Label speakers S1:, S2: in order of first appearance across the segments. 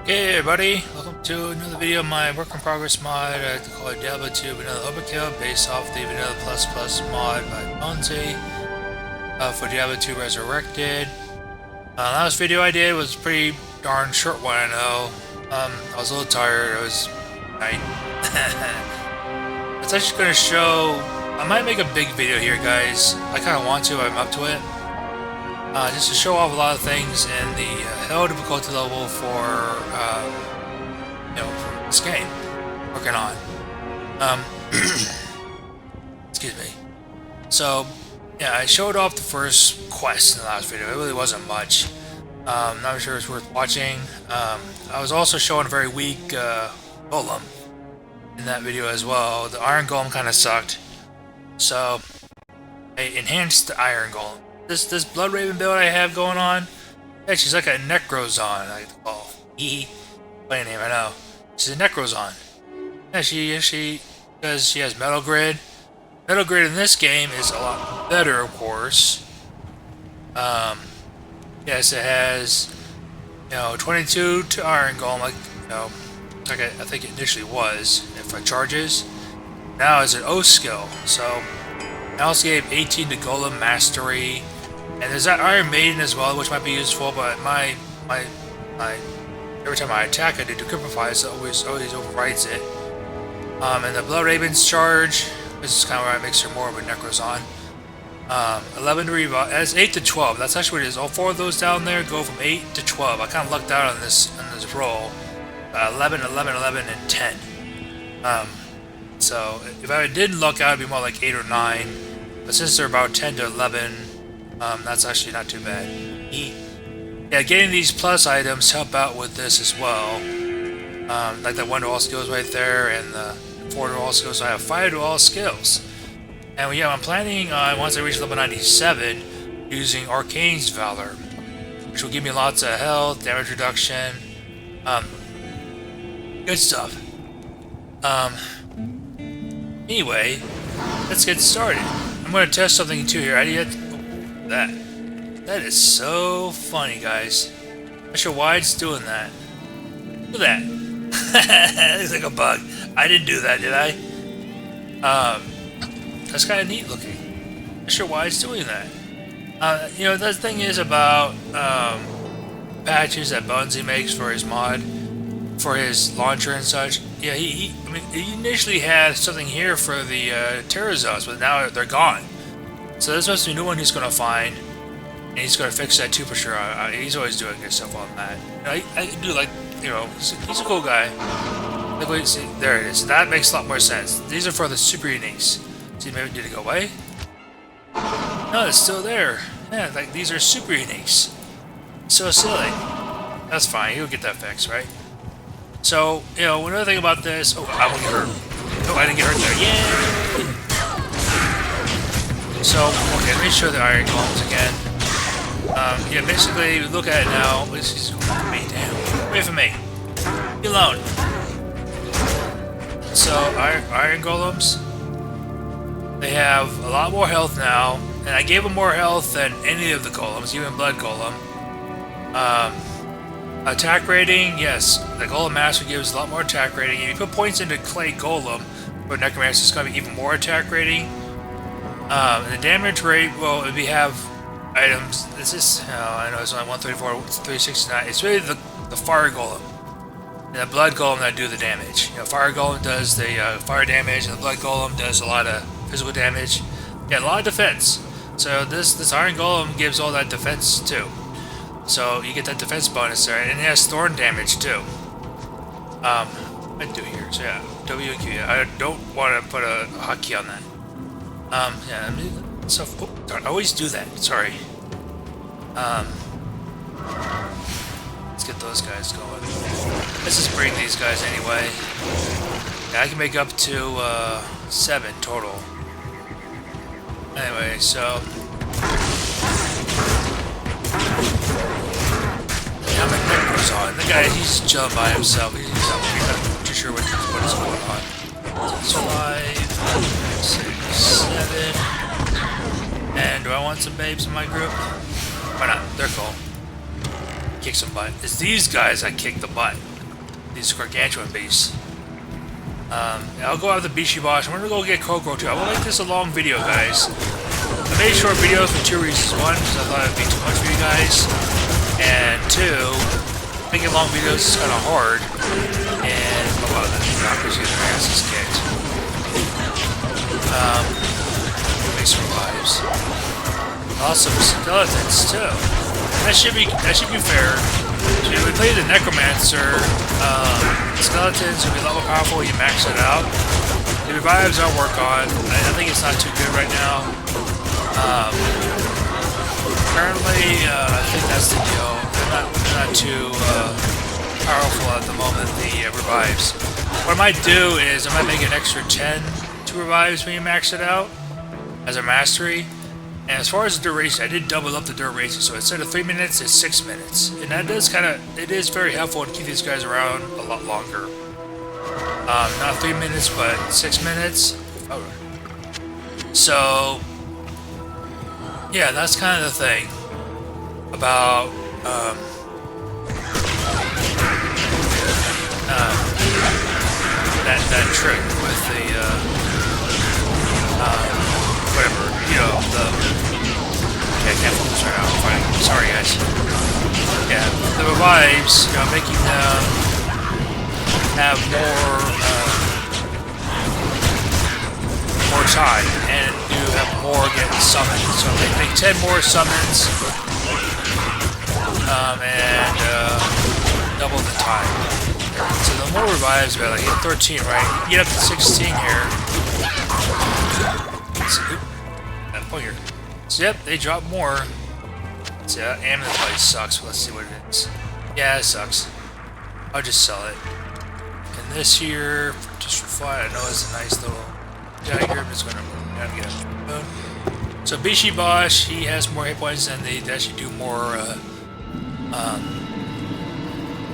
S1: Hey everybody, welcome to another video of my work in progress mod. I call it Diablo 2 Vanilla Overkill, based off the Vanilla Plus Plus mod by Bonesy for Diablo 2 Resurrected. Last video I did was a pretty darn short one, I know. I was a little tired, it was night. It's actually going to show, I might make a big video here guys. I kind of want to, I'm up to it. Just to show off a lot of things in the hell difficulty level for for this game working on. Excuse me. So yeah, I showed off the first quest in the last video. It really wasn't much. Not sure it's worth watching. I was also showing a very weak golem in that video as well. The iron golem kind of sucked, so I enhanced the iron golem. This Blood Raven build I have going on, yeah, she's like a Necrozon, I like to call. Funny name, I know. She's a Necrozon. Yeah, because she has Metal Grid. Metal Grid in this game is a lot better, of course. Yes, it has 22 to Iron Golem, like like I think it initially was, if it charges. Now it's an O skill, so I also gave 18 to Golem Mastery. And there's that Iron Maiden as well, which might be useful, but my every time I attack I do Decryptify, so it always overrides it. And the Blood Raven's charge, this is kind of where I makes her more of a Necrozon. 11 to revive, that's 8 to 12, that's actually what it is. All four of those down there go from 8 to 12. I kind of lucked out on this roll. 11, 11, 11, and 10. So if I didn't luck out, it'd be more like 8 or 9. But since they're about 10 to 11, that's actually not too bad. Yeah, getting these plus items help out with this as well. Like that 1 to all skills right there, and the 4 to all skills. So I have 5 to all skills. And yeah, I'm planning on, once I reach level 97, using Arcane's Valor, which will give me lots of health, damage reduction, good stuff. Anyway, let's get started. I'm going to test something too here. I did that is so funny, guys. Not sure why it's doing that. Look at that. Looks like a bug. I didn't do that, did I? That's kind of neat looking. Not sure why it's doing that. The thing is about patches that Bonesy makes for his mod, for his launcher and such. Yeah, he initially had something here for the Terrazones, but now they're gone. So there's supposed to be a new one he's going to find, and he's going to fix that too for sure. He's always doing good stuff on that. I do like, he's a cool guy. Look what you see. There it is. That makes a lot more sense. These are for the super uniques. See, maybe did it go away? No, it's still there. Yeah, like these are super uniques. So silly. That's fine. You'll get that fixed, right? So, another thing about this. Oh, I won't get hurt. Oh, I didn't get hurt there. Yay! So, okay, let me show the iron golems again. Yeah, basically, look at it now. This is me, damn. Away from me. Be alone. So, iron golems, they have a lot more health now, and I gave them more health than any of the golems, even Blood Golem. Attack rating, yes, the Golem Master gives a lot more attack rating. If you put points into Clay Golem, for Necromancer, it's going to be even more attack rating. And the damage rate, well, if you have items, this is, I know it's only 134, 369. It's really the Fire Golem and the Blood Golem that do the damage. Fire Golem does the fire damage, and the Blood Golem does a lot of physical damage. Yeah, a lot of defense. So this Iron Golem gives all that defense too. So you get that defense bonus there, and it has thorn damage too. I do here, so yeah, W and Q. Yeah, I don't want to put a hotkey on that. Yeah, I mean, so I always do that. Sorry. Let's get those guys going. Let's just bring these guys anyway. Yeah, I can make up to 7 total. Anyway, so. Yeah, I'm a Necrozon. The guy, he's chilling by himself. He's not too sure what is going on. So 5, 6, 7. And do I want some babes in my group? Why not? They're cool. Kick some butt. It's these guys that kick the butt. these gargantuan beasts. I'll go out the Bishi Boss. I'm gonna go get Kokoro too. I will make this a long video, guys. I made short videos for two reasons. One, because I thought it'd be too much for you guys. And two, making long videos is kind of hard. And, oh wow, the doctor's getting their asses kicked. Nobody survives. Also, skeletons too. That should be fair. So we play the Necromancer. Skeletons will be level powerful. You max it out. The revives I'll work on. I think it's not too good right now. Currently, I think that's the deal. They're not too powerful at the moment. The revives. What I might do is I might make an extra 10 to revives when you max it out as a mastery. And as far as the duration, I did double up the duration, so instead of 3 minutes, it's 6 minutes. And that does it is very helpful to keep these guys around a lot longer. Not 3 minutes, but 6 minutes. Oh. So, yeah, that's kind of the thing about, that trick with the, whatever, you know, okay, I can't focus right now, I'm fighting. Sorry, guys. Yeah, the revives, you know, making them have more time, and you have more getting summoned. So they make 10 more summons, and double the time. So the more revives, better. Like 13, right? You get up to 16 here. Oh, here. So yep, they drop more. So yeah, Amulet Place sucks. Let's see what it is. Yeah, it sucks. I'll just sell it. And this here, just for fun, I know it's a nice little dagger. I'm just gonna get it. So Bishi Bosch, he has more hit points, and they actually do more.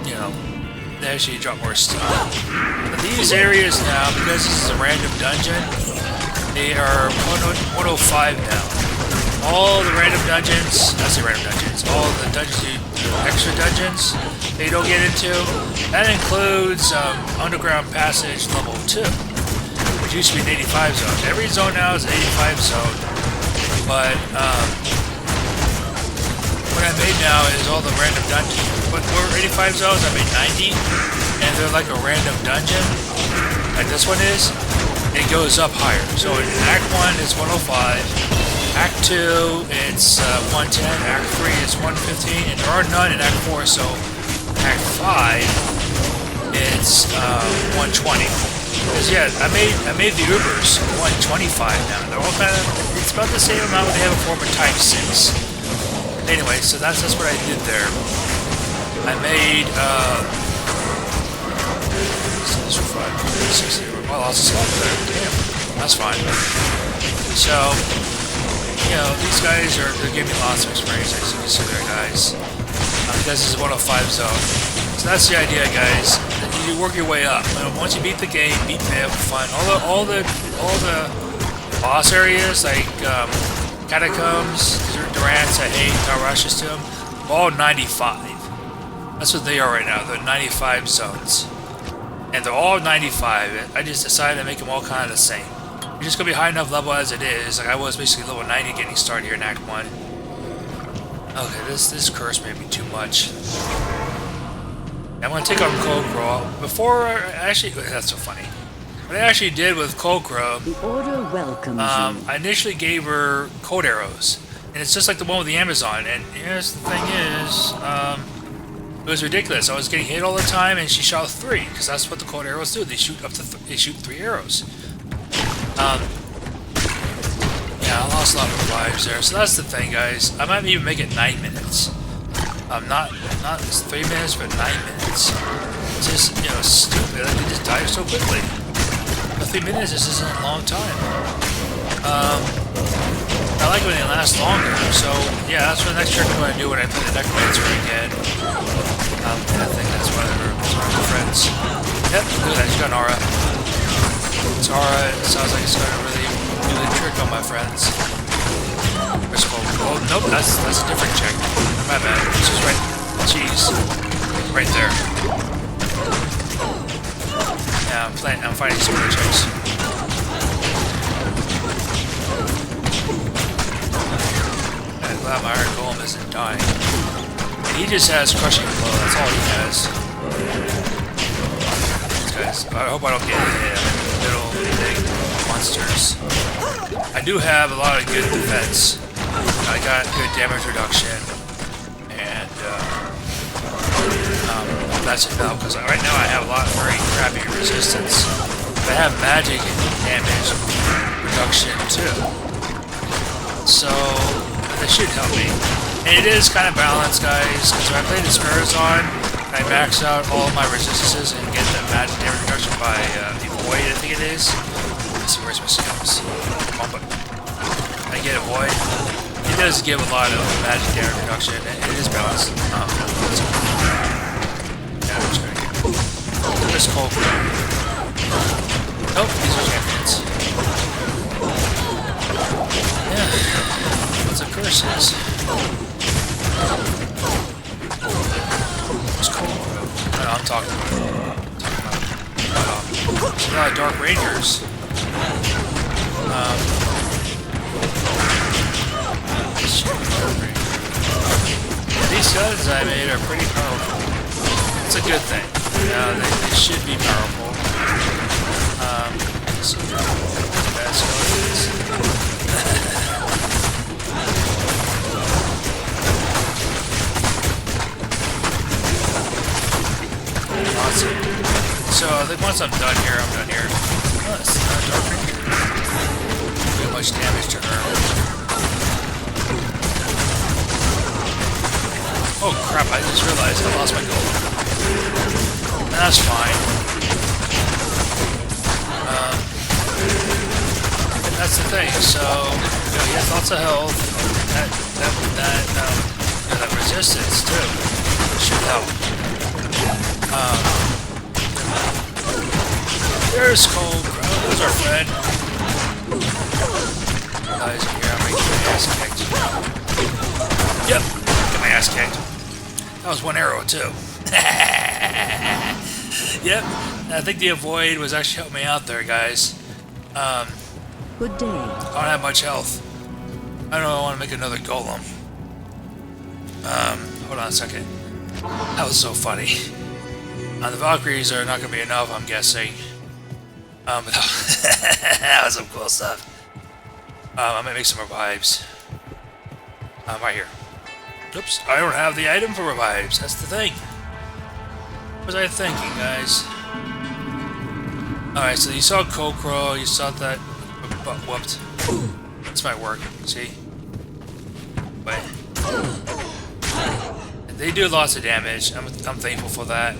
S1: You know, they actually drop more stuff. But these areas now, because this is a random dungeon, they are 105 now. All the random dungeons, I say random dungeons, all the dungeons, extra dungeons they don't get into, that includes Underground Passage level 2, which used to be an 85 zone. Every zone now is an 85 zone, but what I made now is all the random dungeons. But for 85 zones, I made 90, and they're like a random dungeon, like this one is. It goes up higher. So in Act 1, it's 105. Act 2, it's 110. Act 3, it's 115. And there are none in Act 4, so Act 5, it's 120. Because yeah, I made the Ubers 125 now. They're all kind of, it's about the same amount when they have a form of Type 6. Anyway, so that's what I did there. I made well, I'll slot there. Damn, that's fine. So, you know, these guys they're giving me lots of experience, as you can see there, guys. Because this is a 105 zone. So that's the idea, guys. You work your way up. Once you beat the game, beat them, fun. All the boss areas like Catacombs, Durant's, I hate, how rushes to them, all 95. That's what they are right now. They're 95 zones. And they're all 95. I just decided to make them all kind of the same. You're just going to be high enough level as it is. Like I was basically level 90 getting started here in Act 1. Okay, this curse may be too much. I'm going to take on Kokoro. Before, actually, that's so funny. What I actually did with Kokoro,
S2: the order welcomes you.
S1: I initially gave her code arrows. And it's just like the one with the Amazon. And here's the thing is, it was ridiculous. I was getting hit all the time, and she shot 3, because that's what the cold arrows do. They shoot up to they shoot 3 arrows. Yeah, I lost a lot of revives there. So that's the thing, guys. I might even make it 9 minutes. Not 3 minutes, but 9 minutes. It's just, you know, stupid. They just die so quickly. But 3 minutes isn't a long time. I like when they last longer, so yeah, that's the next trick I'm going to do when I play the Necromancer again. I think that's one of her friends. Yep, look at that, she's got an aura. This aura, it sounds like it's going to really do the trick on my friends. Oh, nope, that's a different chick. My bad, she's right, she's right there. I'm fighting some other chicks. I'm glad my Iron Golem isn't dying. He just has crushing blow. That's all he has. These guys. I hope I don't get hit. I'm in the middle of big monsters. I do have a lot of good defense. I got good damage reduction, and that's enough because right now I have a lot of very crappy resistance. But I have magic damage reduction too, so that should help me. And it is kind of balanced, guys, because when I play this Marathon, I max out all of my resistances and get the magic damage reduction by the Void, I think it is. Let's see, where's my skills? Come on, but I get a Void. It does give a lot of magic damage reduction, and it is balanced. Yeah, I'm just gonna get this cold. Nope, these are champions. Yeah, what's a curses? It's cold. No, I'm talking about a lot of Dark Rangers. These guns I made are pretty powerful. It's a good thing. They should be powerful. So bad skeletons. Awesome. So I think once I'm done here, I'm done here. Oh, it's not Dark Ranger. Too much damage to her. Oh crap, I just realized I lost my gold. That's fine. That's the thing, so he has lots of health. That resistance too should help. There's Cold Crow, there's our friend. Guys in here, I'm gonna get my ass kicked. Yep, get my ass kicked. That was one arrow too. Yep, I think the Avoid was actually helping me out there, guys.
S2: Good day.
S1: I don't have much health. I don't know, I want to make another golem. Hold on a second. That was so funny. The Valkyries are not going to be enough, I'm guessing. But that was some cool stuff. I'm going to make some revives. Right here. Oops, I don't have the item for revives. That's the thing. What was I thinking, guys? Alright, so you saw Cold Crow, you saw that butt whooped. This might work, see? Wait. They do lots of damage. I'm thankful for that.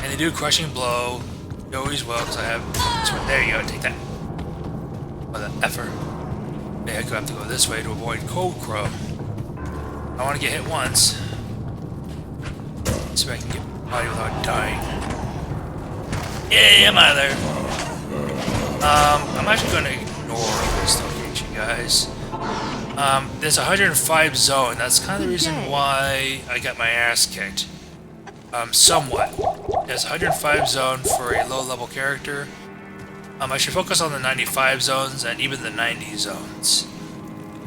S1: And they do crushing blow. You always will, because I have... There you go, take that. Oh, the effer. Maybe I could have to go this way to avoid Cold Crow. I want to get hit once. See if I can get my body without dying. Yeah, I'm out of there. I'm actually going to ignore this location, guys. There's a 105 zone. That's kind of the reason why I got my ass kicked. Somewhat. There's a 105 zone for a low-level character. I should focus on the 95 zones and even the 90 zones.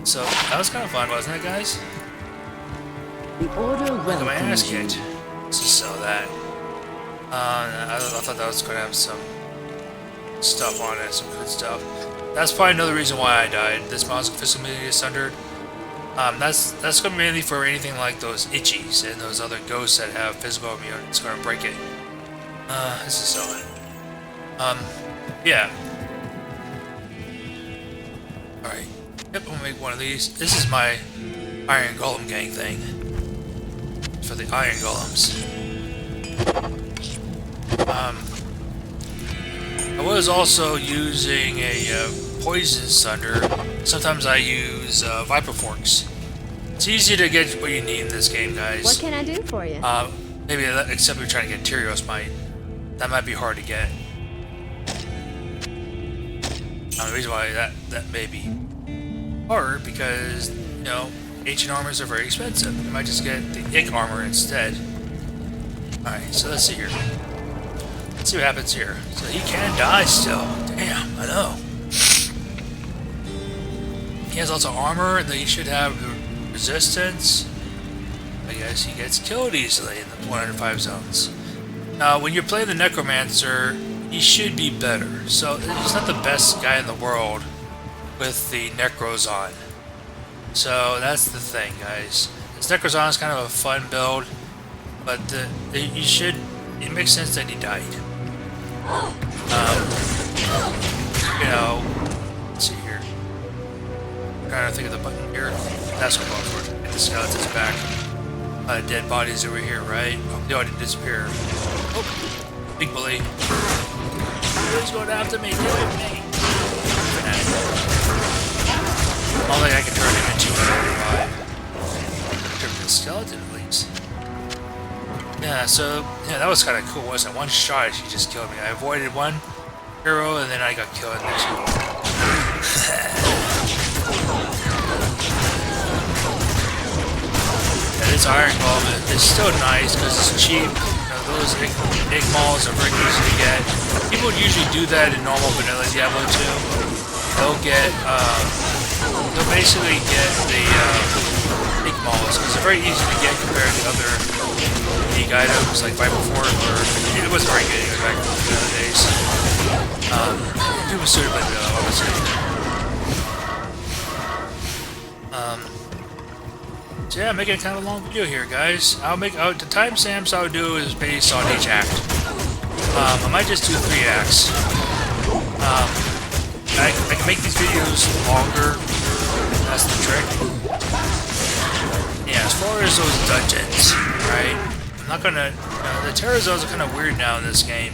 S1: So, that was kind of fun, wasn't it, guys?
S2: The order
S1: I got my ass kicked. Let's just sell that. I thought that was going to have some stuff on it, some good stuff. That's probably another reason why I died. This monster physical immunity is sundered. That's going to be mainly for anything like those itchies and those other ghosts that have physical immunity. It's going to break it. This is selling. Yeah. Alright. Yep, I'm going to make one of these. This is my Iron Golem gang thing. For the Iron Golems. I was also using a Poison Sunder. Sometimes I use Viper Forks. It's easy to get what you need in this game, guys.
S2: What can I do for you?
S1: Maybe except if you're trying to get Tyrios Might. That might be hard to get. The reason why that may be hard because, you know, ancient armors are very expensive. You might just get the Ick armor instead. Alright, so let's see here. Let's see what happens here. So he can die still. Damn, I know. He has lots of armor, and he should have resistance. I guess he gets killed easily in the 105 zones. Now, when you're playing the Necromancer, he should be better. So he's not the best guy in the world with the Necros on. So that's the thing, guys. This Necros on is kind of a fun build, but you should. It makes sense that he died. You know, let's see here. I'm trying to think of the button here. That's what I'm going for. Get the skeletons back. Dead bodies over here, right? Oh, they already disappear. Oh, big bully. He's going after me. Get away from me. Only I can turn him into a revive. Turn the skeleton, at least. Yeah, so yeah, that was kind of cool, wasn't it? One shot, she just killed me. I avoided one hero, and then I got killed in the next one. Yeah, this iron golem is still nice because it's cheap. You know, those egg malls are very easy to get. People would usually do that in normal vanilla Diablo 2. They'll basically get the egg malls because they're very easy to get compared to other unique items like right before, or it wasn't very good back in the other days. People suited by vanilla, obviously. So yeah, I'm making kind of a long video here, guys. The timestamps I would do is based on each act. I might just do 3 acts. I can make these videos longer. That's the trick. Yeah, as far as those dungeons, right? I'm not gonna. The Terror Zones are kind of weird now in this game.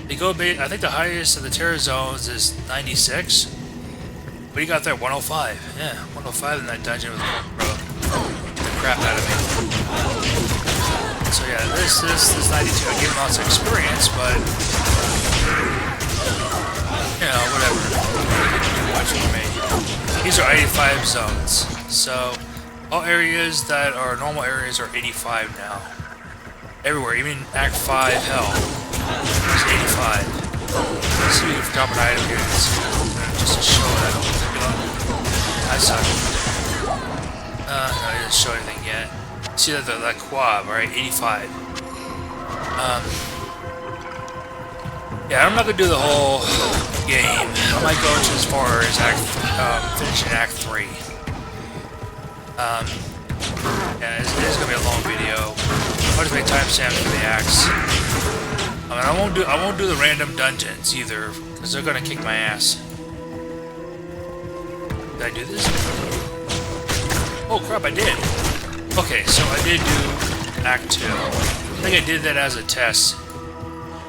S1: They go. I think the highest of the Terror Zones is 96. What do you got there? 105. Yeah, 105 in that dungeon with the crap out of me. So yeah, this 92. I gave him lots of experience, but you know, whatever. They didn't do much for me. These are 85 zones. So all areas that are normal areas are 85 now. Everywhere, even Act 5 Hell is 85. Let's see if we can drop an item here. Just to show that. I suck. No, it didn't show anything yet. See that the quad, right? 85. Yeah, I'm not gonna do the whole game. I might go to as far as finishing Act 3. Yeah, it is gonna be a long video. I'll just make timestamps for the acts. I mean, I won't do the random dungeons either, because they're gonna kick my ass. Did I do this? Oh crap, I did. Okay, so I did do Act 2. I think I did that as a test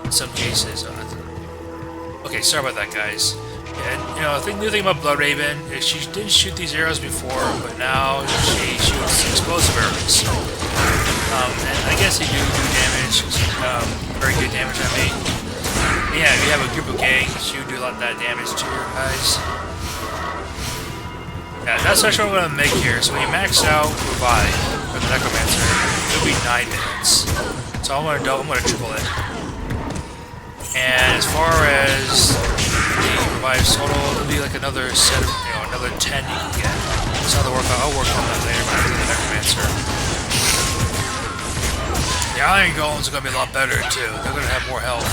S1: in some cases. Okay, sorry about that, guys. And, you know, the new thing about Blood Raven is she didn't shoot these arrows before, but now she shoots explosive arrows. And I guess they do damage, very good damage on me. And yeah, if you have a group of gangs, you do a lot of that damage to your guys. Yeah, that's actually what I'm gonna make here. So when you max out Revive for the Necromancer, it'll be 9 minutes. So I'm gonna triple it. And as far as the Revive total, it'll be like another set of, another 10 you can get. So I'll work on that later when I do the Necromancer. The Iron Golems are gonna be a lot better too. They're gonna have more health.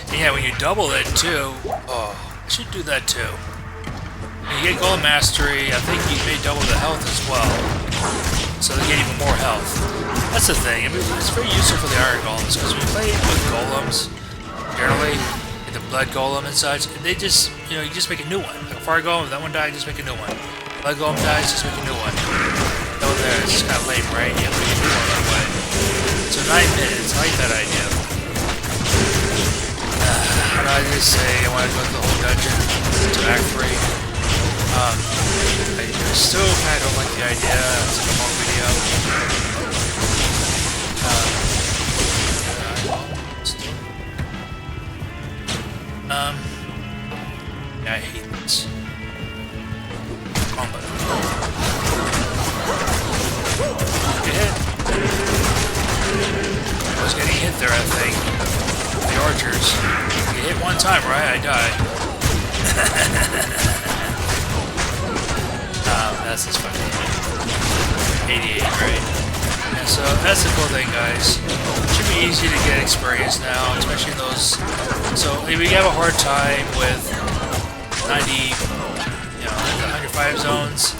S1: And yeah, when you double it too, I should do that too. When you get Golem Mastery, I think you may double the health as well. So they get even more health. That's the thing. I mean, it's very useful for the Iron Golems, because when you play with Golems, generally, like the Blood Golem and such, they just, you just make a new one. Like a Fire Golem, if that one died, just make a new one. Blood Golem dies, just make a new one. Oh, there, it's kind of lame, right? Yeah, but you can do one right away. So 9 minutes, I like that idea. How do I just say I want to go to the whole dungeon to Act 3? I still kind of don't like the idea. It's like a long video. Yeah, I hate this. Wrong button. Get there, I think. The archers. You hit one time, right? I die. That's just funny. 88, right? And so that's the cool thing, guys. It should be easy to get experience now, especially in those. So if you have a hard time with 90, you know, the 105 zones,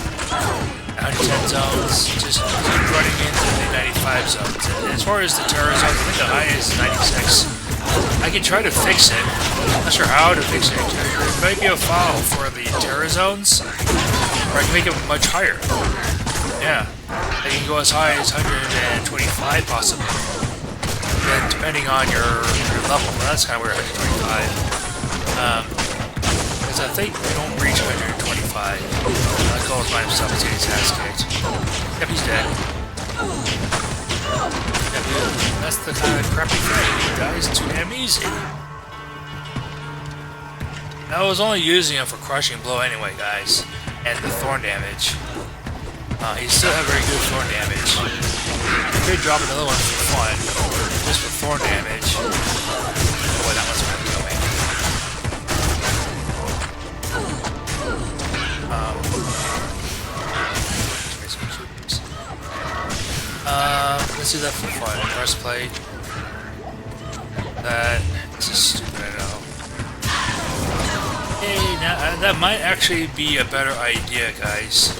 S1: 110 zones, just keep running into the 95 zones. And as far as the terror zones, I think the highest is 96. I can try to fix it. I'm not sure how to fix it. There might be a file for the terror zones, or I can make it much higher. Yeah, I can go as high as 125 possibly. Then depending on your level, well, that's kind of where 125. Because I think we don't reach 125. That goes by himself to get his ass kicked. Yep, he's dead. Yep, that's the kind of crappy thing. He dies too damn easy. I was only using him for crushing blow anyway, guys, and the thorn damage. He still have very good thorn damage. I could drop another one for fun, just for thorn damage. Boy, that one's gonna kill me. Let's do that for fun. Breastplate. This is stupid, I know. Hey, now that might actually be a better idea, guys.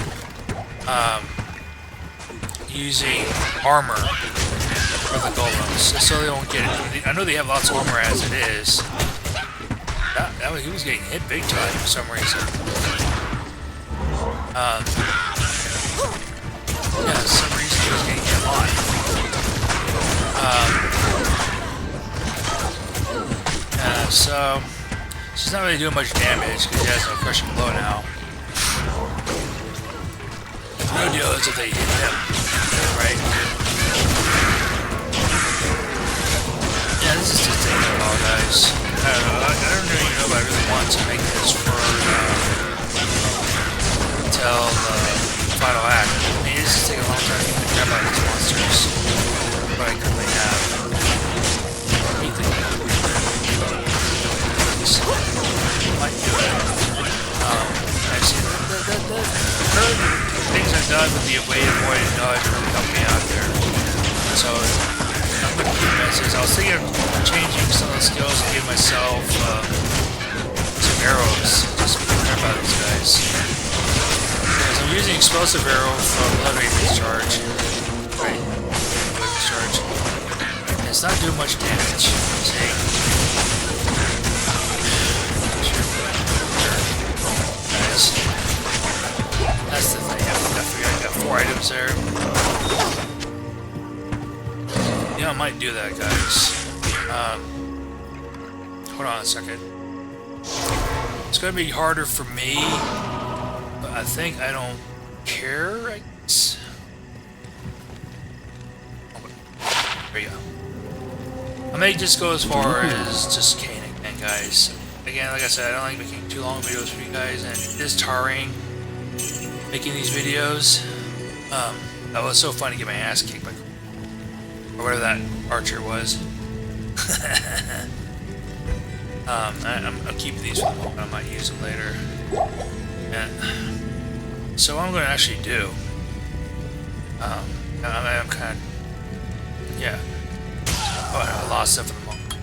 S1: Using armor for the golems, so they don't get it. I know they have lots of armor as it is. He was getting hit big time for some reason. Yeah, for some reason he was getting hit a lot. So she's not really doing much damage because he has no crushing blow now. No deal is if they hit him, right? Yeah, this is just taking a while, guys. I don't know. I don't even know if I really want to make this for until the final act. I mean, this is taking a long time to get the crap out of these monsters. But I currently have. Might do it. Actually, the things I've done with the way avoid and dodge really helped me out there. So I'm going to keep messages. I was thinking of changing some of the skills and give myself some arrows. Just be careful about these guys. Because I'm using explosive arrow from blood rate discharge. Right. Blood discharge. And it's not doing much damage. See? That's the thing. I got 4 items there. Yeah, I might do that, guys. Hold on a second. It's going to be harder for me, but I think I don't care, I guess. There you go. I may just go as far as just caning, and guys. Again, like I said, I don't like making too long videos for you guys, and it is tiring making these videos. That was so fun to get my ass kicked by, or whatever that archer was. I'll keep these for the moment. I might use them later. And so what I'm going to actually do, I'm kind of, yeah. Oh, I lost stuff for the moment.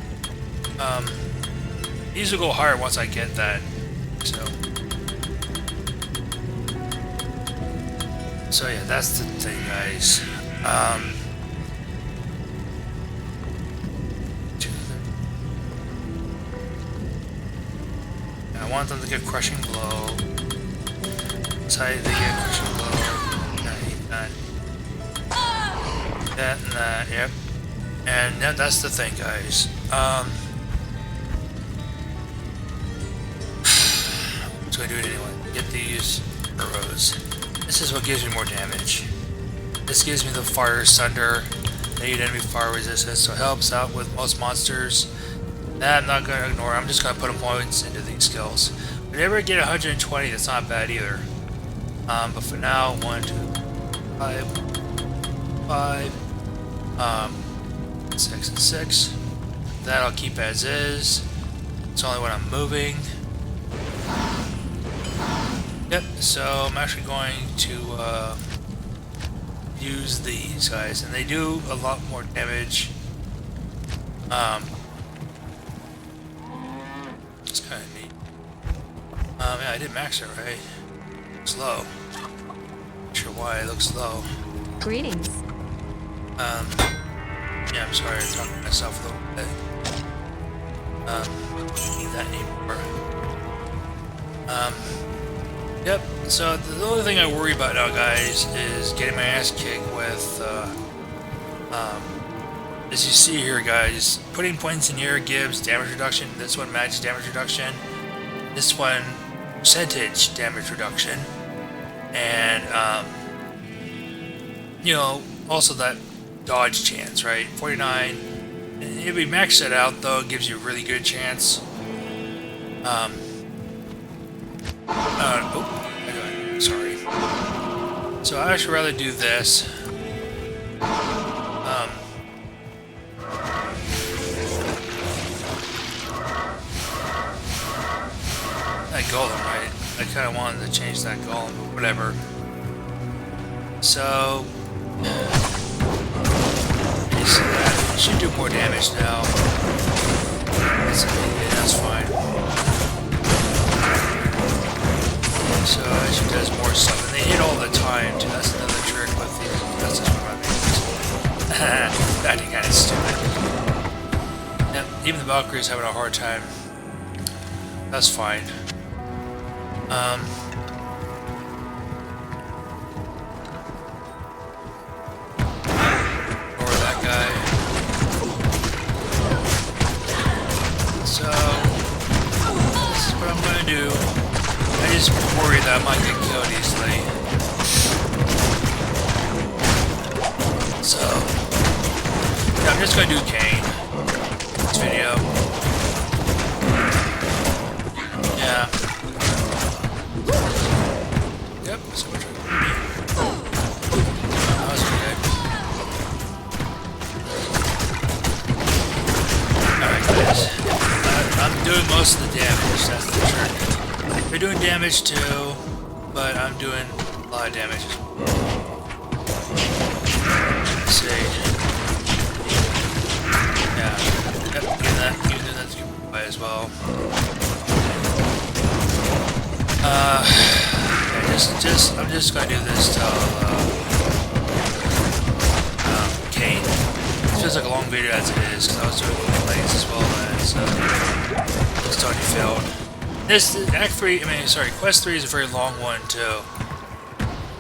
S1: These will go higher once I get that. So yeah, that's the thing, guys. I want them to get crushing blow. That's how they get crushing blow. That and that, yep. And that's the thing, guys. So I do it anyway. Get these arrows. This is what gives me more damage. This gives me the fire sunder, negative enemy fire resistance, so it helps out with most monsters. That I'm not going to ignore. I'm just going to put points into these skills. If you ever get 120, that's not bad either. But for now, 1, 2, 5, 5. 6 and 6. That I'll keep as is. It's only when I'm moving. Yep, so I'm actually going to use these guys, and they do a lot more damage. It's kind of neat. Yeah, I did max it right. It's low. Not sure why it looks low.
S2: Greetings.
S1: Yeah, I'm sorry, I'm talking to myself a little bit. Don't need that anymore. Yep, so the only thing I worry about now, guys, is getting my ass kicked with, as you see here, guys, putting points in here gives damage reduction. This one magic damage reduction. This one percentage damage reduction. And, you know, also that dodge chance, right? 49. And if we max it out, though, it gives you a really good chance. Sorry. So I'd actually rather do this. That golem, right? I kind of wanted to change that golem, whatever. So, you see that? It should do more damage now. Yeah, that's fine. So it actually does more stuff, and they hit all the time too. That's another trick with these. That's just what I mean. That'd be kind of stupid. Yep, even the Valkyrie's having a hard time. That's fine. Or that guy. So this is what I'm gonna do. I just worry that I might get killed easily. So, yeah, I'm just gonna do Kane. This video. Yeah. Yep, so we're trying to... That was good. Alright, guys. I'm doing most of the damage, that's the trick. They're doing damage too, but I'm doing a lot of damage. Let's see. Yeah. Yep, getting that to by as well. I'm just gonna do this till Kane. It feels like a long video as it is, because I was doing plays as well as it's already failed. This Act 3, Quest 3 is a very long one too.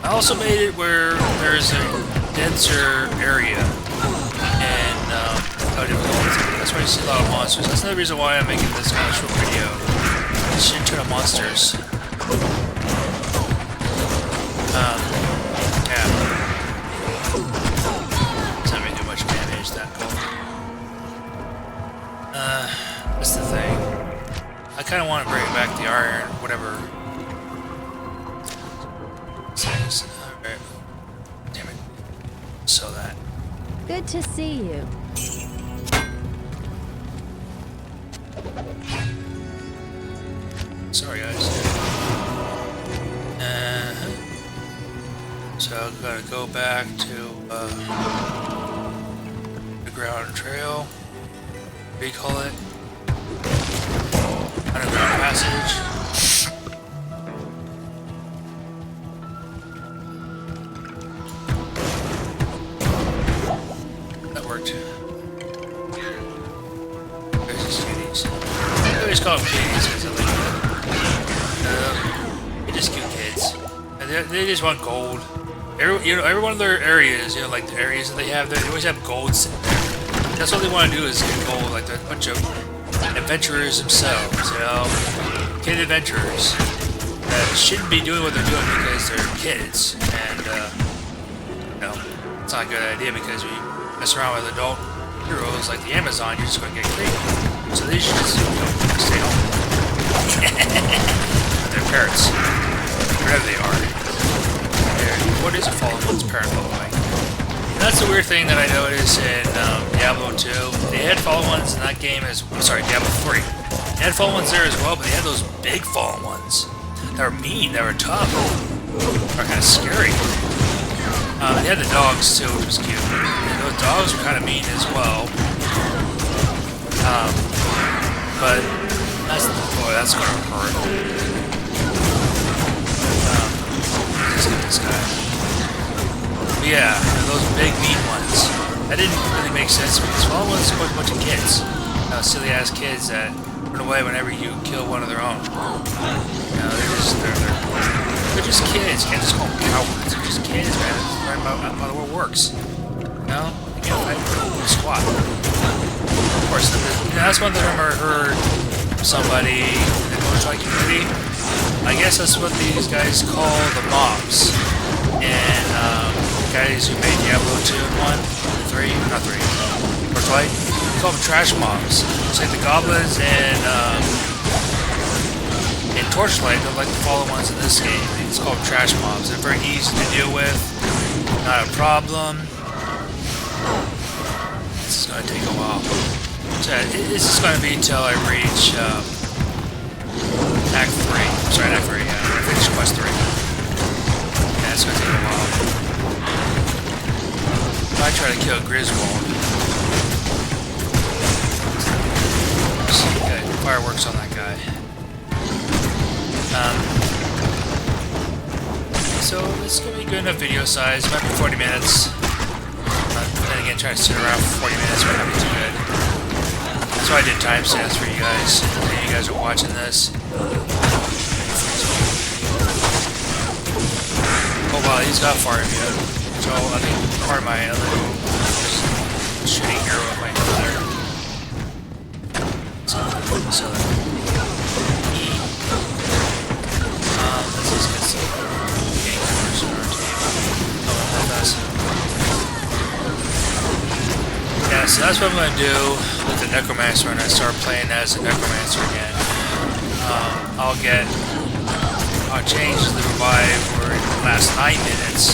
S1: I also made it where there's a denser area, and that's why you see a lot of monsters. That's another reason why I'm making this kind of short video. A shit ton of monsters. Yeah. It's not really do much damage that cool. That's the thing. I kind of want to bring back the iron, whatever. Alright. Damn it. So that.
S2: Good to see you.
S1: Sorry, guys. So I'm gonna go back to the ground trail. What do you call it? Underground passage. That worked. There's these cuties. I always call them cuties because I like them. They're just cute kids. And they just want gold. Every one of their areas, like the areas that they have there, they always have gold sitting there. That's all they want to do is get gold, like they're a bunch of adventurers themselves, kid adventurers that shouldn't be doing what they're doing because they're kids, and it's not a good idea because we mess around with adult heroes like the Amazon, you're just going to get crazy. So they should just stay home with their parents, wherever they are. What is a fallen one's parent look like? that's the weird thing that I noticed in Diablo 2. They had fallen ones in that game as sorry, Diablo 3. They had fallen ones there as well, but they had those big fallen ones that were mean, that were tough, that were kind of scary. They had the dogs too, which was cute. And those dogs were kind of mean as well. But that's gonna hurt. Let's get this guy. But yeah, those big mean ones. That didn't really make sense to me. Small ones are a bunch of kids. Silly ass kids that run away whenever you kill one of their own. You know, they're just kids. You can't just call them cowards. They're just kids, man. Learn about how the world works. You know? They can't fight for squat. Of course, that's one thing I remember heard from somebody in the Overkill community. I guess that's what these guys call the mobs. And the guys who made Diablo 2 and 1, 3, not 3, or Twilight, they call them trash mobs. It's like the goblins and in Torchlight, they're like the fallen ones in this game. It's called trash mobs. They're very easy to deal with, not a problem. This is going to take a while. So this is going to be until I reach Act 3. Sorry, Act 3, yeah. I finish Quest 3. Yeah, it's going to take a while. I try to kill Griswold. Okay, fireworks on that guy. So this is going to be good enough video size. It might be 40 minutes. Then again, trying to sit around for 40 minutes might not be too good. So I did timestamps for you guys. If you guys are watching this. Oh wow, he's got far in yet. So I think part of my other shooting hero with my other. So let's just get some game members on our team. Oh, with us. Yeah, so that's what I'm going to do with the Necromancer when I start playing as a Necromancer again. I'll change the revive for the last 9 minutes,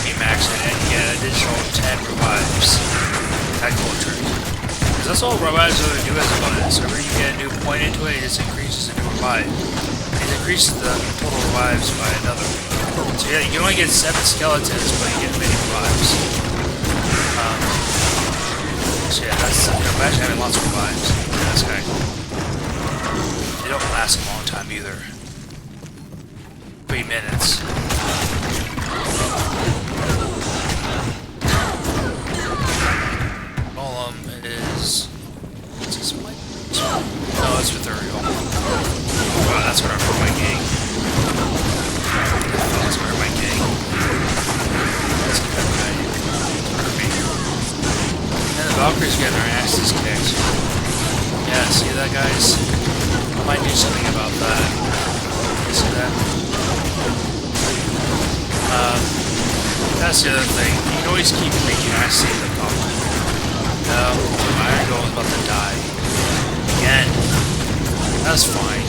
S1: be maxed it, and get an additional 10 revives. That cool trick. Because that's all revives really do as a bonus. Whenever you get a new point into it, it just increases a new revive. It increases the total revives by another. So yeah, you can only get 7 skeletons, but you get many revives. So yeah, that's, imagine having lots of revives. That's guy. They don't last a long time either. 3 minutes. Golem is... What's this one? No, it's Ethereal. Wow, that's where I put my gang. That's where my gang. That's a good guy. And the Valkyries get their asses kicked. Yeah, see that, guys? I might do something about that. You see that? That's the other thing. You can always keep thinking, I see the problem. No, my Iron Golem is about to die. Again. That's fine.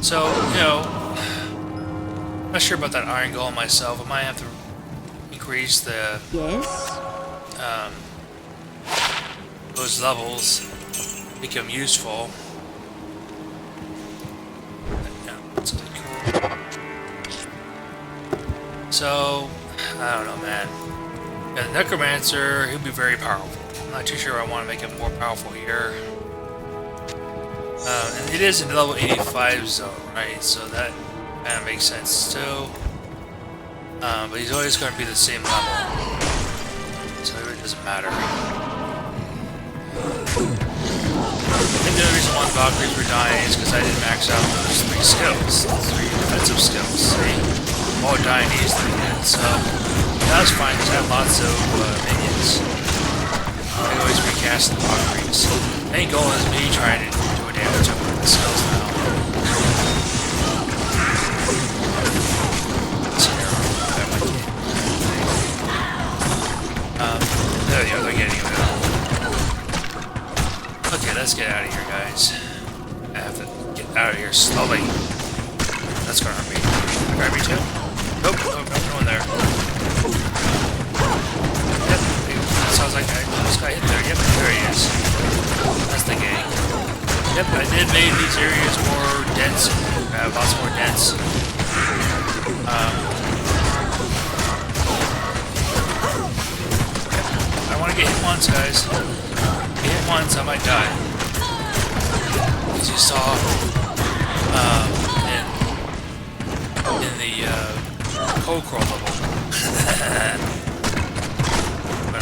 S1: So, you know, I'm not sure about that Iron Golem myself. I might have to increase the those levels, make them useful. So, I don't know, man. Yeah, the Necromancer, he'll be very powerful. I'm not too sure I want to make him more powerful here. And it is in the level 85 zone, right? So that kind of makes sense too. But he's always going to be the same level. So it really doesn't matter. I think the only reason why the Valkyries were dying is because I didn't max out those 3 skills. 3 defensive skills, see? All dying easily, so that's fine because I have lots of minions. I can always recast the Valkyries. The main goal is me trying to do a damage up with the skills now. There they are, they're getting it. Okay, let's get out of here, guys. I have to get out of here slowly. That's gonna hurt me. Grab me too? Nope, no one there. Yep, I did make these areas more dense. Lots more dense. I want to get hit once, guys. Get hit once, I might die. As you saw in the cold crawl level. What am I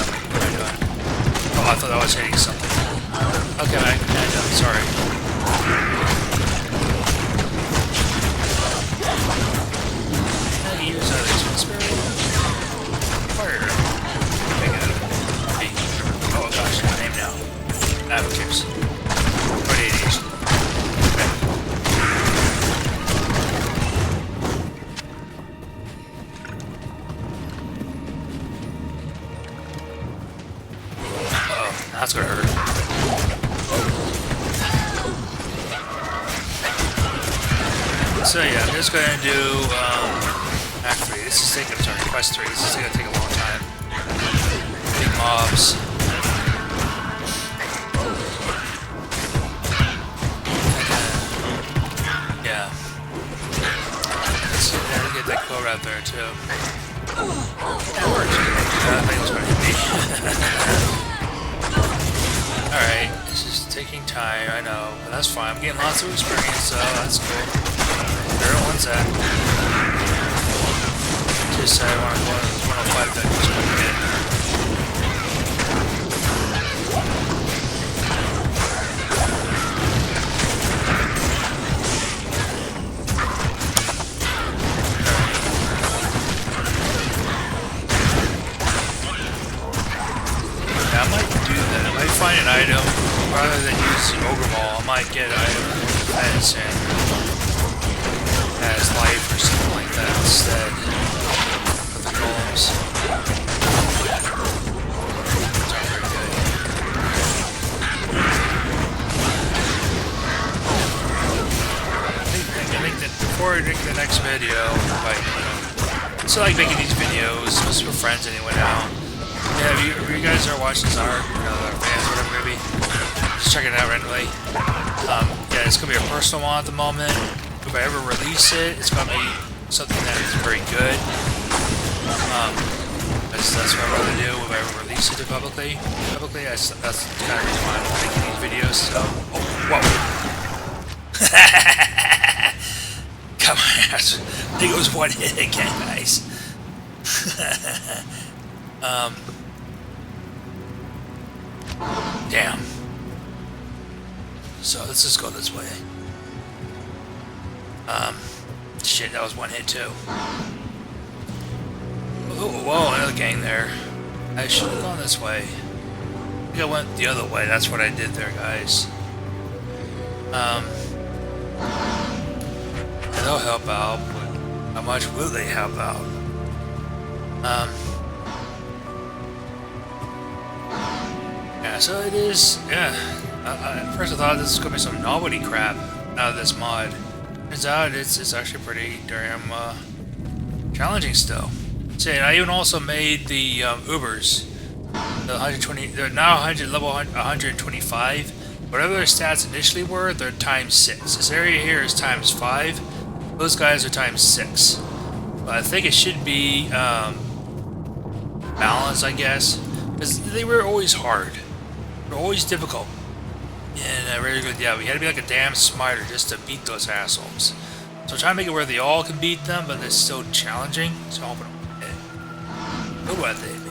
S1: doing? Oh, I thought I was hitting something. Okay, I'm sorry. Use these ones. Fire. Hey. Oh gosh, my name now. Who cares? Radiation. Okay. Uh-oh, that's gonna hurt. So yeah, I'm just gonna do Act 3. This is taking, sorry, Quest 3. This is gonna take a long time. Big mobs. Yeah. Let's get that quote out there too. That works. I think it was gonna hit me. Alright, this is taking time, I know, but that's fine. I'm getting lots of experience, so that's cool. Everyone's at. Just I want to go on 105 that just went in. Yeah, I might do that. I might find an item rather than use the Ogre Ball. I might get an item defense and as life or something like that instead of the golems. Those aren't very good. I think that before I make the next video, like, so I like making these videos, just for friends anyway now. Yeah, if you guys are watching this, fans, whatever maybe, just checking it out randomly. Yeah, it's gonna be a personal one at the moment. If I ever release it, it's going to be something that is very good. That's what I'd rather do if I ever release it publicly. That's kind of the reason why I'm making these videos. So, oh, whoa. Come on, I think it was one hit again, guys. Damn. So let's just go this way. Shit, that was one hit too. Oh, whoa, another gang there. I should have gone this way. I think I went the other way. That's what I did there, guys. They'll help out, but how much will they help out? Yeah, so it is, yeah. At first I thought this was going to be some novelty crap out of this mod. Turns out it's actually pretty damn challenging still. So, and I even also made the Ubers, the 120. They're now level 125. Whatever their stats initially were, they're times 6. This area here is times 5. Those guys are times 6. But I think it should be balanced, I guess, because they were always hard. They're always difficult. And really good, yeah, we had to be like a damn smiter just to beat those assholes. So I'm trying to make it where they all can beat them, but it's still challenging. So I'm hoping to hit. Go at it.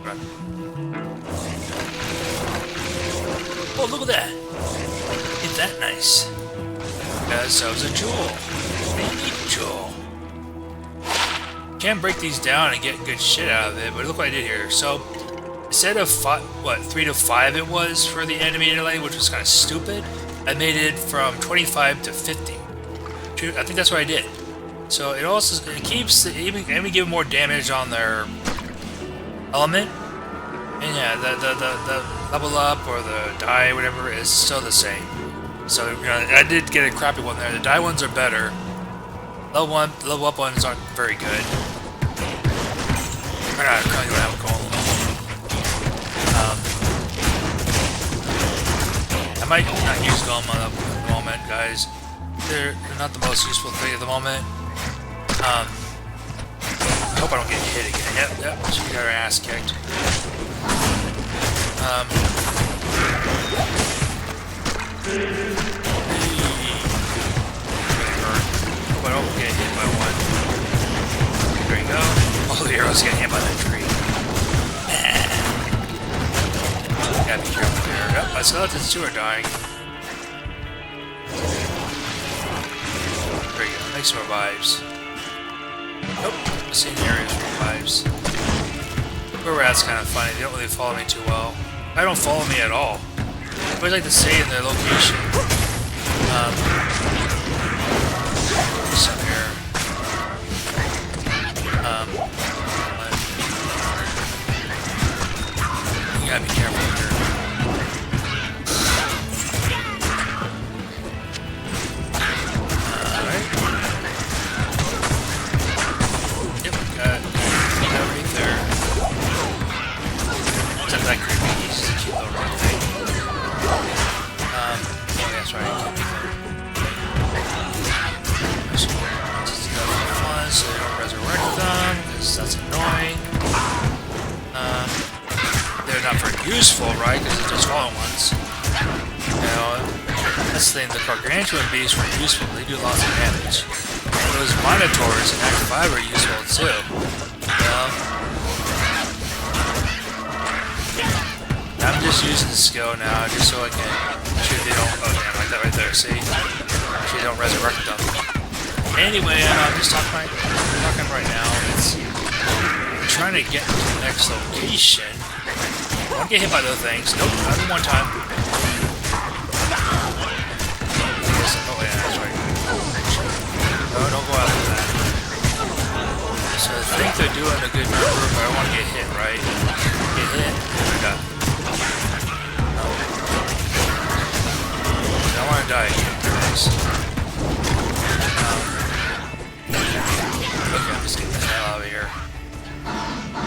S1: Run. Oh, look at that. Ain't that nice? That was a jewel. Baby jewel. Can't break these down and get good shit out of it, but look what I did here. So instead of 3 to 5 it was for the animated light, which was kind of stupid, I made it from 25 to 50. I think that's what I did. So it also keeps even give more damage on their element, and yeah, the level up or the die, whatever, is still the same. So you know, I did get a crappy one there. The die ones are better. Level up ones aren't very good. I currently don't have a goal. I might not use Golem at the moment, guys. They're not the most useful thing at the moment. I hope I don't get hit again. Yep, she got her ass kicked. Hope I don't get hit by one. There you go. All the arrows get hit by that tree. Gotta be careful there. Yep, my skeletons too are dying. There you go. Make some revives. Nope, the same areas revives. Where we're at's kind of funny. They don't really follow me too well. They don't follow me at all. I always like to stay in their location. Some here. You gotta be careful here. Alright. Yep, got it right there. It's not that creepy, he's just a cute little red thing. Oh yeah, that's right, just another fun, so they don't resurrect them, because that's annoying. They're not very useful, right? Because they're just fallen ones. You know, that's the thing, the gargantuan beasts were useful, they do lots of damage. And those minotaurs in Act 5 are useful too. You know? I'm just using the skill now, just so I can make sure they don't, oh damn, like that right there, see? Make sure they don't resurrect them. Anyway, I'm just talking right now, I'm trying to get to the next location. Don't get hit by those things. Nope, not even one time. Oh yeah, that's right. No, don't go after that. So I think they're doing a good number, but I don't want to get hit, right? Get hit, I got. No. I don't want to die again, guys. Okay, I'm just getting the hell out of here.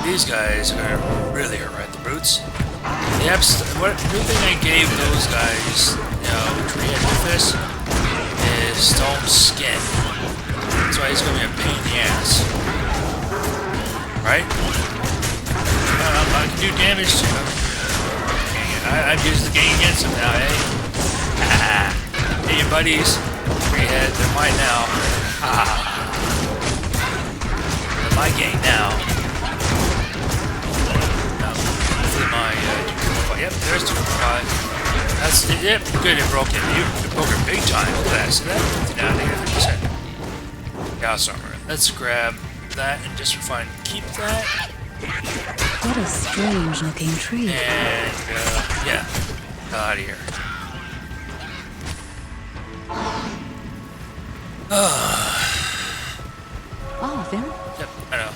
S1: These guys are gonna really hurt, right? The brutes. What new thing I gave those guys, you know, tree and this is stone skin. That's why he's gonna be a pain in the ass, right? I can do damage to him. I've used the gang against him now, eh? Hey, your buddies, free head, they're mine now. They're my gang now. Yep, there's 2.5. That's yep, good. It broke it. You broke it big time. Look at that. See that? 59, -50%. Chaos armor. Let's grab that and just find keep that.
S2: What a strange looking tree.
S1: And yeah, get out of here.
S2: Oh, very.
S1: Yep, I know.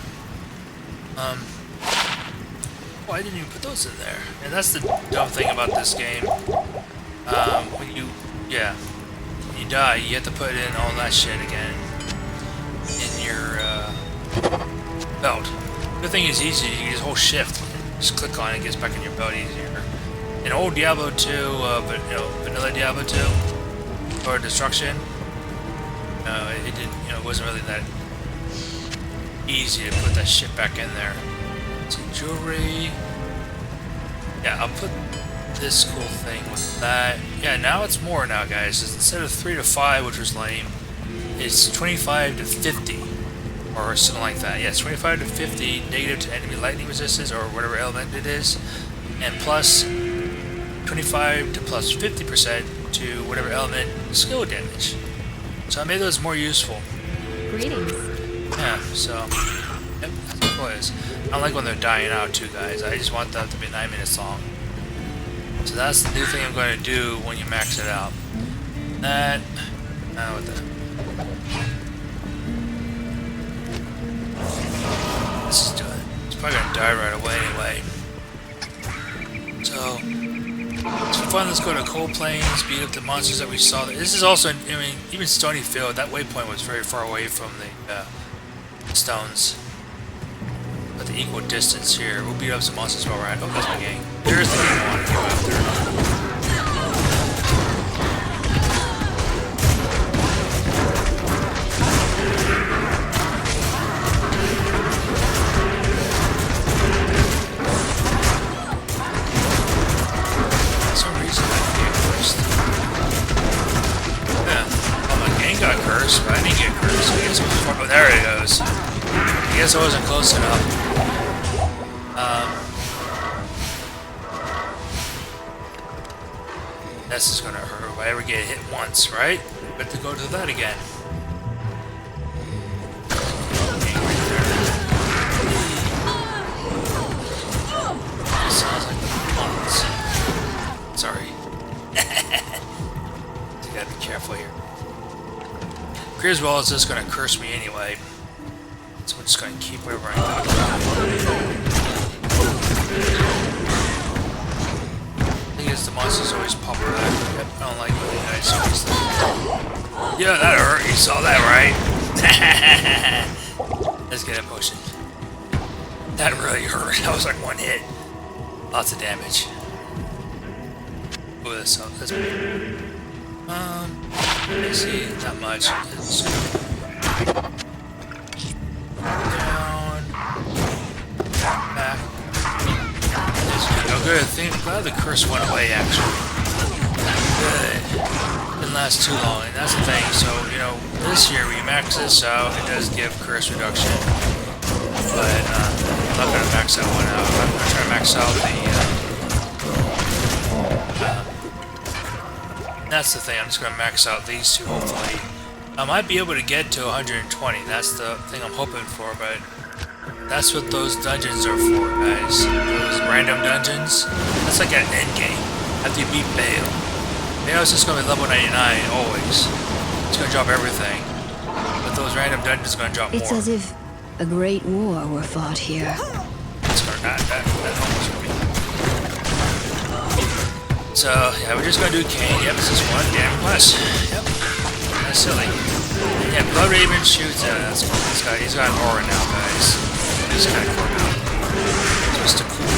S1: Oh, I didn't even put those in there. And that's the dumb thing about this game. When you die, you have to put in all that shit again in your belt. The thing is easy, you can just hold shift. Just click on it, it gets back in your belt easier. In old Diablo 2, but you know, vanilla Diablo 2, or Destruction, it didn't, it wasn't really that easy to put that shit back in there. Some jewelry. Yeah, I'll put this cool thing with that. Yeah, now it's more now, guys. Instead of 3 to 5, which was lame, it's 25 to 50. Or something like that. Yeah, it's 25 to 50 negative to enemy lightning resistance, or whatever element it is. And plus 25 to plus 50% to whatever element skill damage. So I made those more useful.
S2: Greetings.
S1: Yeah, so... Yep, that's what it is. I like when they're dying out too, guys. I just want that to be 9 minutes long. So that's the new thing I'm going to do when you max it out. That... what the... This is doing it. It's probably going to die right away anyway. So... It's fun. Let's go to Cold Plains, beat up the monsters that we saw. This is also, I mean, even Stony Field, that waypoint was very far away from the stones. At the equal distance here. We'll beat up some monsters while we're at. Oh, that's my gang. There's the gang I want to go after. This is gonna hurt if I ever get hit once, right? Got to go to that again. This sounds like the bones. Sorry. You gotta be careful here. Griswold is just gonna curse me anyway. So we're just gonna keep wherever I go. The monsters always pop back. Yep, I don't like when you guys face them. Yeah, that hurt. You saw that, right? Let's get a potion. That really hurt. That was like one hit. Lots of damage. Oh, that's let's see, not much. It's down, back. Oh, good. Glad the curse went away, actually. Good. Didn't last too long, and that's the thing. So, you know, this year we max this out. It does give curse reduction. But, I'm not going to max that one out. I'm going to try to max out the, that's the thing. I'm just going to max out these two, hopefully. I might be able to get to 120. That's the thing I'm hoping for, but that's what those dungeons are for, guys. Those random dungeons. That's like an end game. After you beat Bale. Bale's just gonna be level 99 always. It's gonna drop everything. But those random dungeons are gonna drop more.
S2: It's as if a great war were fought here.
S1: It's gonna that almost gonna be. So yeah, we're just gonna do Kane. Yep, this is one damn quest. Yep. That's silly. Yeah, Blood Raven shoots. That's cool. This guy, he's got an aura now, guys. He's kind of cool now. Just a cool.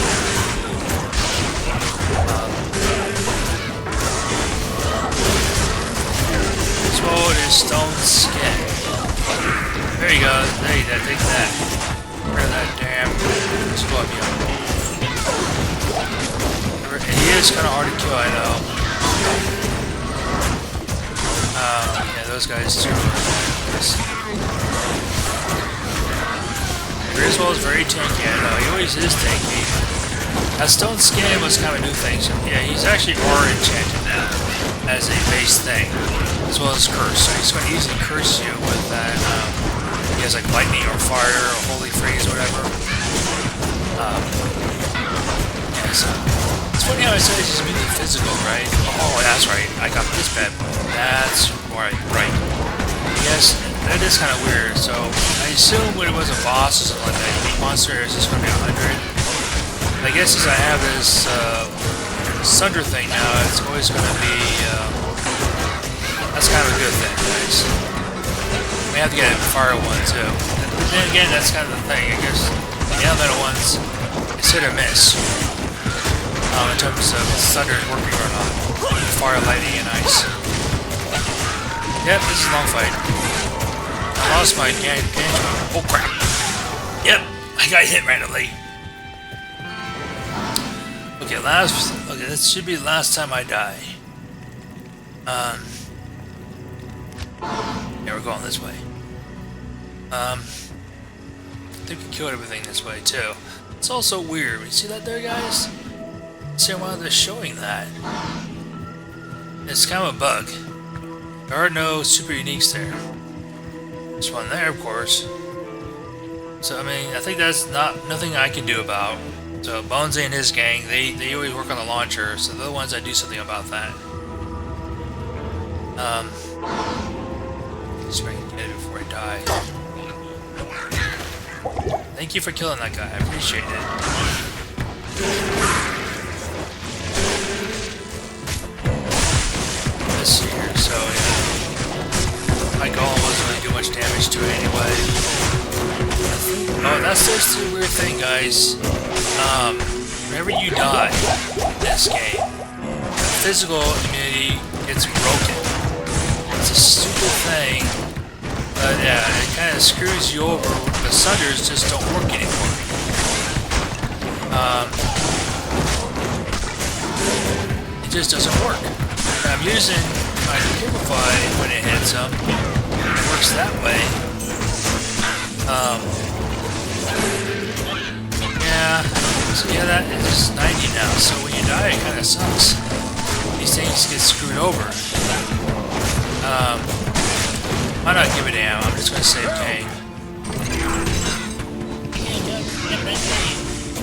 S1: Sword is stone skin. There you go. There you go. Take that. Where that damn scorpion. He is kind of hard to kill, I know. Yeah, those guys too. Griswold is very tanky, I know. He always is tanky. That stone skin was kind of a new thing. So yeah, he's actually aura enchanted now as a base thing, as well as curse. So he's going to easily curse you with that. He has like lightning or fire or holy phrase or whatever. Yeah, so it's funny how I said he's really physical, right? Oh, that's right. I got this bad boy. That's right. Right. Yes, that is kind of weird. So I assume when it was a boss or something like that, the monster is just going to be 100. I guess as I have this Sunder thing now, it's always going to be. That's kind of a good thing, guys. We have to get a fire one too. But then again, that's kind of the thing. I guess the elemental ones, it's hit or miss. In terms of Sunder working or not. Fire, lightning, and ice. Yep, this is a long fight. I lost my gang. Oh crap. Yep, I got hit randomly. Okay, this should be the last time I die. Yeah, we're going this way. I think we killed everything this way too. It's also weird. You see that there, guys? See why they're showing that. It's kind of a bug. There are no super uniques there. There's one there, of course. So I mean, I think that's nothing I can do about. So Bonesy and his gang, they always work on the launcher, so they're the ones that do something about that. See if I can get it before I die. Thank you for killing that guy. I appreciate it. Let's see here. So yeah, my golem wasn't really do much damage to it anyway. Oh, that's just the weird thing, guys. Whenever you die in this game, physical immunity gets broken. It's a stupid thing, but yeah, it kind of screws you over. The Sunders just don't work anymore. It just doesn't work. I'm using my Purify when it hits them. It works that way. Yeah. So yeah, that is 90 now. So when you die, it kind of sucks. These things get screwed over. Why not give it ammo? I'm just gonna save Kane.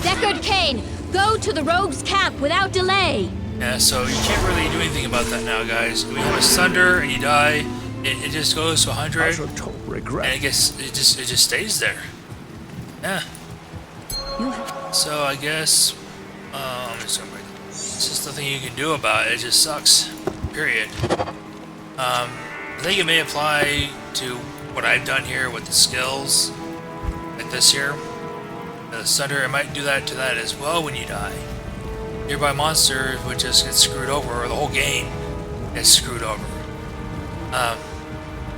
S3: Deckard Cain, go to the rogues' camp without delay.
S1: Yeah, so you can't really do anything about that now, guys. When you have a thunder and you die, it just goes to 100, and it just stays there. Yeah. So I guess it's just nothing you can do about it. It just sucks. Period. I think it may apply to what I've done here with the skills, like this here. The thunder, it might do that to that as well when you die. Nearby monsters would just get screwed over, or the whole game gets screwed over.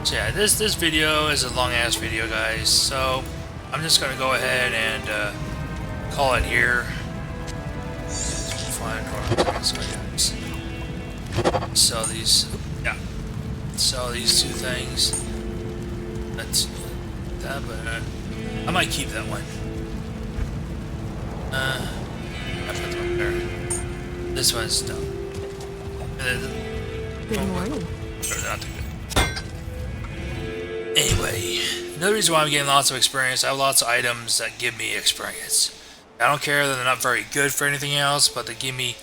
S1: So yeah, this video is a long ass video, guys. So I'm just gonna go ahead and call it here. Fine. Sell these. Yeah. Sell these two things. That's that, but I might keep that one. I put them up there. This one's done.
S3: Good morning.
S1: Not too good. Anyway, another reason why I'm getting lots of experience, I have lots of items that give me experience. I don't care that they're not very good for anything else, but they give me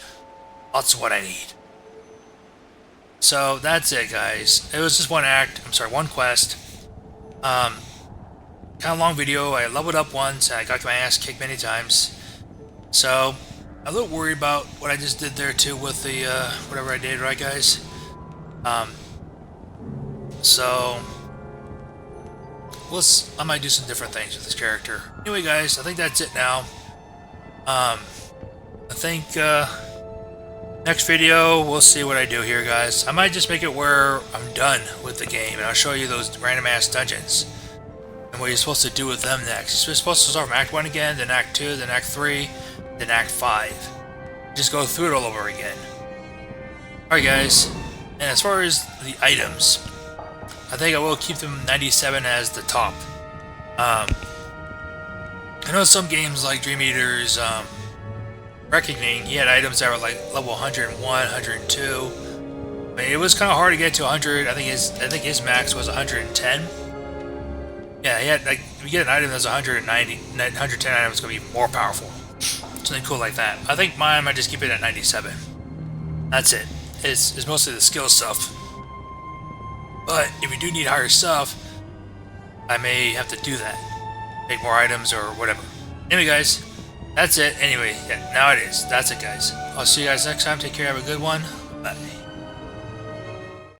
S1: lots of what I need. So that's it, guys. It was just one quest. Kind of long video. I leveled up once, and I got my ass kicked many times. So I'm a little worried about what I just did there too with the whatever I did, right, guys? So I might do some different things with this character. Anyway, guys, I think that's it now. I think next video we'll see what I do here, guys. I might just make it where I'm done with the game, and I'll show you those random ass dungeons and what you're supposed to do with them next. You're supposed to start from Act 1 again, then Act 2, then Act 3, then Act 5. Just go through it all over again. Alright, guys, and as far as the items, I think I will keep them 97 as the top. I know some games like Dream Eater's Reckoning, he had items that were like level 101, 102. I mean, it was kind of hard to get to 100. I think his max was 110. Yeah, he had, like, if you get an item that's 190, 110 item is going to be more powerful. Something cool like that. I think mine, I might just keep it at 97. That's it. It's mostly the skill stuff. But if you do need higher stuff, I may have to do that. Make more items or whatever. Anyway, guys, that's it. Anyway, yeah, now it is. That's it, guys. I'll see you guys next time. Take care. Have a good one. Bye.